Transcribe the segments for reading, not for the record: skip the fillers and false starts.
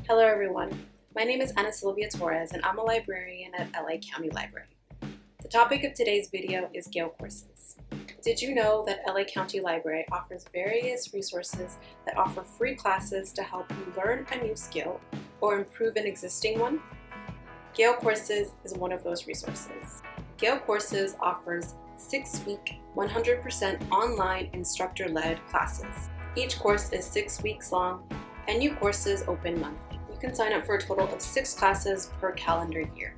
Hello everyone, my name is Ana Silvia Torres and I'm a librarian at LA County Library. The topic of today's video is Gale Courses. Did you know that LA County Library offers various resources that offer free classes to help you learn a new skill or improve an existing one? Gale Courses is one of those resources. Gale Courses offers 6-week, 100% online instructor-led classes. Each course is 6 weeks long and new courses open monthly. You can sign up for a total of 6 classes per calendar year.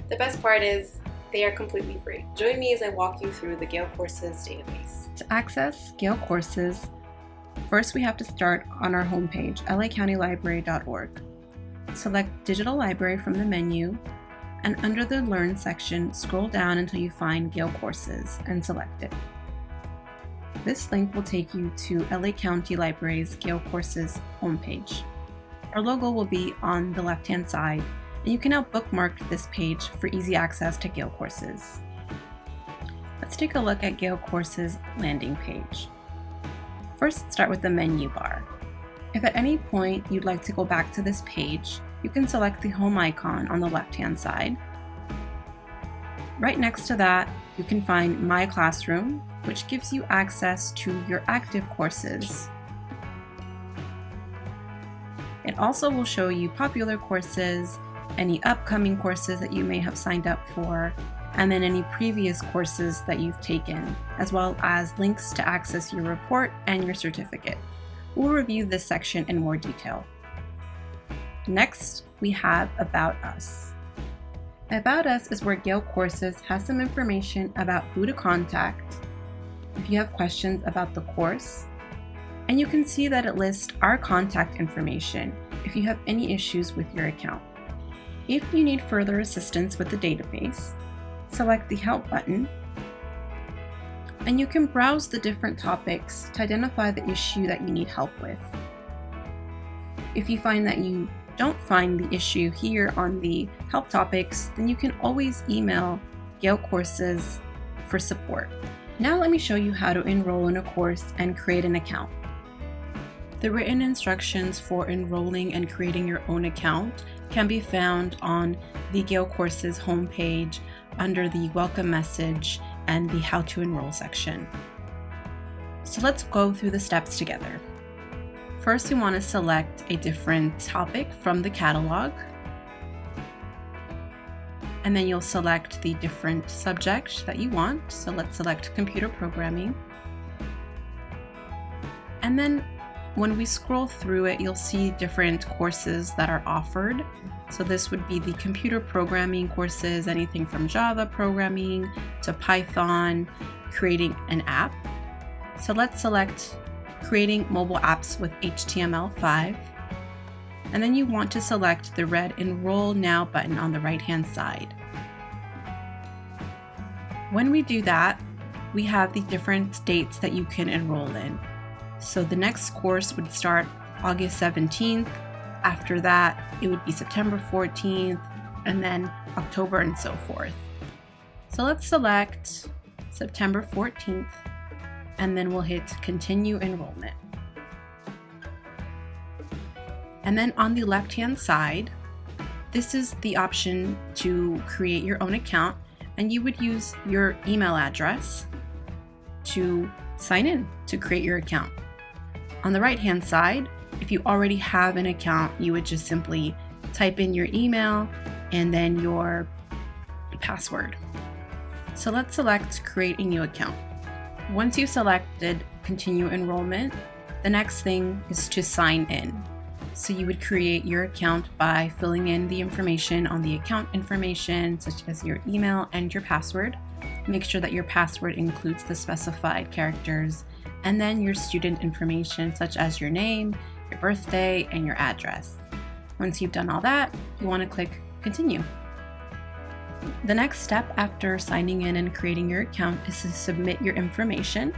The best part is they are completely free. Join me as I walk you through the Gale Courses database. To access Gale Courses, first we have to start on our homepage, lacountylibrary.org. Select Digital Library from the menu, and under the Learn section, scroll down until you find Gale Courses and select it. This link will take you to LA County Library's Gale Courses homepage. Our logo will be on the left-hand side, and you can now bookmark this page for easy access to Gale Courses. Let's take a look at Gale Courses landing page. First, start with the menu bar. If at any point you'd like to go back to this page, you can select the home icon on the left-hand side. Right next to that, you can find My Classroom, which gives you access to your active courses. It also will show you popular courses, any upcoming courses that you may have signed up for, and then any previous courses that you've taken, as well as links to access your report and your certificate. We'll review this section in more detail. Next, we have About Us. About Us is where Gale Courses has some information about who to contact if you have questions about the course, and you can see that it lists our contact information if you have any issues with your account. If you need further assistance with the database, select the Help button, and you can browse the different topics to identify the issue that you need help with. If you find that you don't find the issue here on the Help topics, then you can always email Gale Courses for support. Now let me show you how to enroll in a course and create an account. The written instructions for enrolling and creating your own account can be found on the Gale Courses homepage under the Welcome Message and the How to Enroll section. So let's go through the steps together. First, we want to select a different topic from the catalog, and then you'll select the different subject that you want. So let's select computer programming. And then when we scroll through it, you'll see different courses that are offered. So this would be the computer programming courses, anything from Java programming to Python, creating an app. So let's select creating mobile apps with HTML5. And then you want to select the red Enroll Now button on the right-hand side. When we do that, we have the different dates that you can enroll in. So the next course would start August 17th. After that, it would be September 14th, and then October and so forth. So let's select September 14th, and then we'll hit Continue Enrollment. And then on the left-hand side, this is the option to create your own account, and you would use your email address to sign in to create your account. On the right-hand side, if you already have an account, you would just simply type in your email and then your password. So let's select Create a New Account. Once you've selected Continue Enrollment, the next thing is to sign in. So you would create your account by filling in the information on the account information, such as your email and your password. Make sure that your password includes the specified characters, and then your student information, such as your name, your birthday, and your address. Once you've done all that, you want to click Continue. The next step after signing in and creating your account is to submit your information.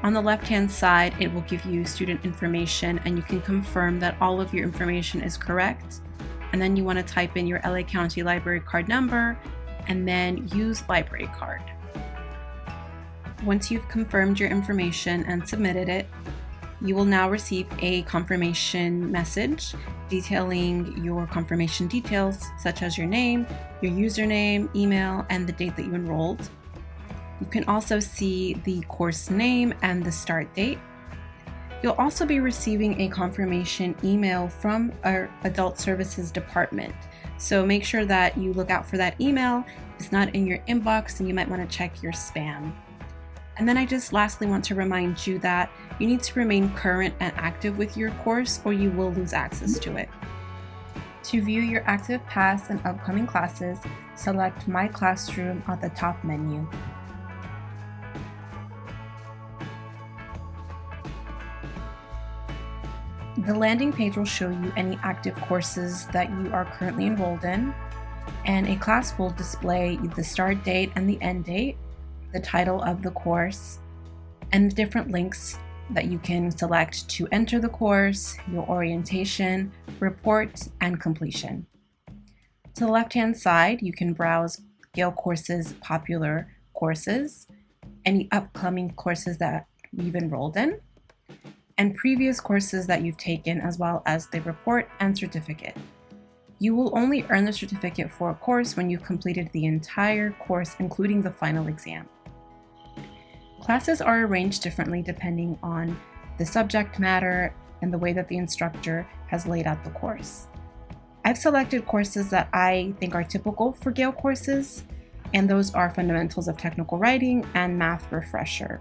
On the left-hand side, it will give you student information, and you can confirm that all of your information is correct. And then you want to type in your LA County Library card number, and then use library card. Once you've confirmed your information and submitted it, You will now receive a confirmation message detailing your confirmation details, such as your name, your username, email, and the date that you enrolled. You can also see the course name and the start date. You'll also be receiving a confirmation email from our Adult Services Department. So make sure that you look out for that email. If it's not in your inbox, then you might want to check your spam. And then I just lastly want to remind you that you need to remain current and active with your course or you will lose access to it. To view your active past and upcoming classes, select My Classroom on the top menu. The landing page will show you any active courses that you are currently enrolled in, and a class will display the start date and the end date, the title of the course, and the different links that you can select to enter the course, your orientation, report, and completion. To the left-hand side, you can browse Gale Courses popular courses, any upcoming courses that we've enrolled in, and previous courses that you've taken, as well as the report and certificate. You will only earn the certificate for a course when you've completed the entire course, including the final exam. Classes are arranged differently depending on the subject matter and the way that the instructor has laid out the course. I've selected courses that I think are typical for Gale Courses, and those are Fundamentals of Technical Writing and Math Refresher.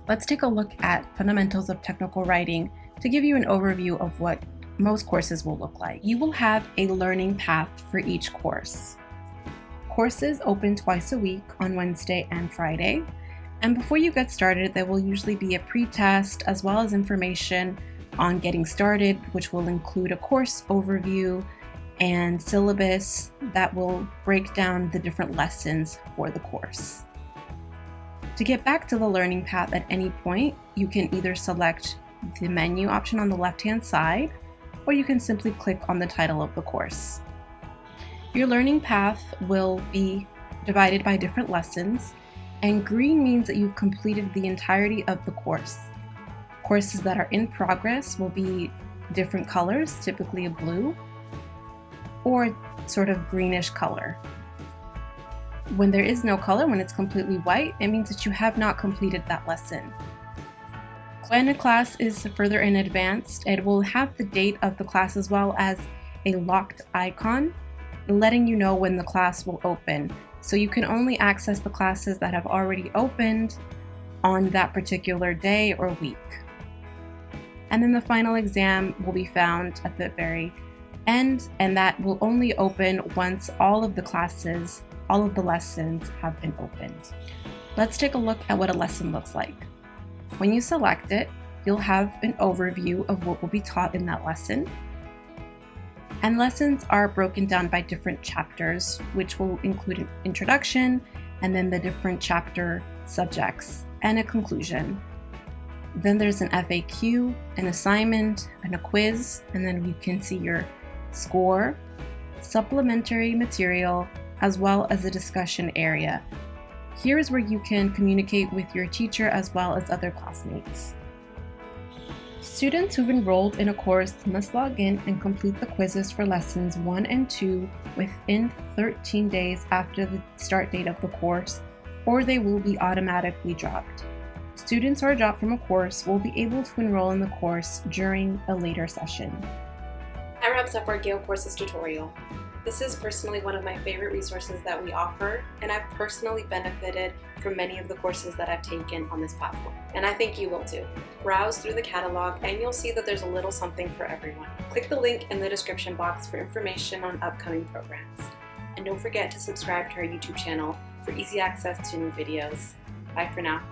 Let's take a look at Fundamentals of Technical Writing to give you an overview of what most courses will look like. You will have a learning path for each course. Courses open twice a week on Wednesday and Friday, and before you get started, there will usually be a pre-test as well as information on getting started, which will include a course overview and syllabus that will break down the different lessons for the course. To get back to the learning path at any point, you can either select the menu option on the left-hand side, or you can simply click on the title of the course. Your learning path will be divided by different lessons, and green means that you've completed the entirety of the course. Courses that are in progress will be different colors, typically a blue, or sort of greenish color. When there is no color, when it's completely white, it means that you have not completed that lesson. When a class is further in advanced, it will have the date of the class as well as a locked icon, letting you know when the class will open. So you can only access the classes that have already opened on that particular day or week. And then the final exam will be found at the very end, and that will only open once all of the lessons have been opened. Let's take a look at what a lesson looks like. When you select it, you'll have an overview of what will be taught in that lesson. And lessons are broken down by different chapters, which will include an introduction, and then the different chapter subjects, and a conclusion. Then there's an FAQ, an assignment, and a quiz, and then you can see your score, supplementary material, as well as a discussion area. Here is where you can communicate with your teacher as well as other classmates. Students who've enrolled in a course must log in and complete the quizzes for lessons 1 and 2 within 13 days after the start date of the course, or they will be automatically dropped. Students who are dropped from a course will be able to enroll in the course during a later session. That wraps up our Gale Courses tutorial. This is personally one of my favorite resources that we offer, and I've personally benefited from many of the courses that I've taken on this platform, and I think you will too. Browse through the catalog and you'll see that there's a little something for everyone. Click the link in the description box for information on upcoming programs. And don't forget to subscribe to our YouTube channel for easy access to new videos. Bye for now.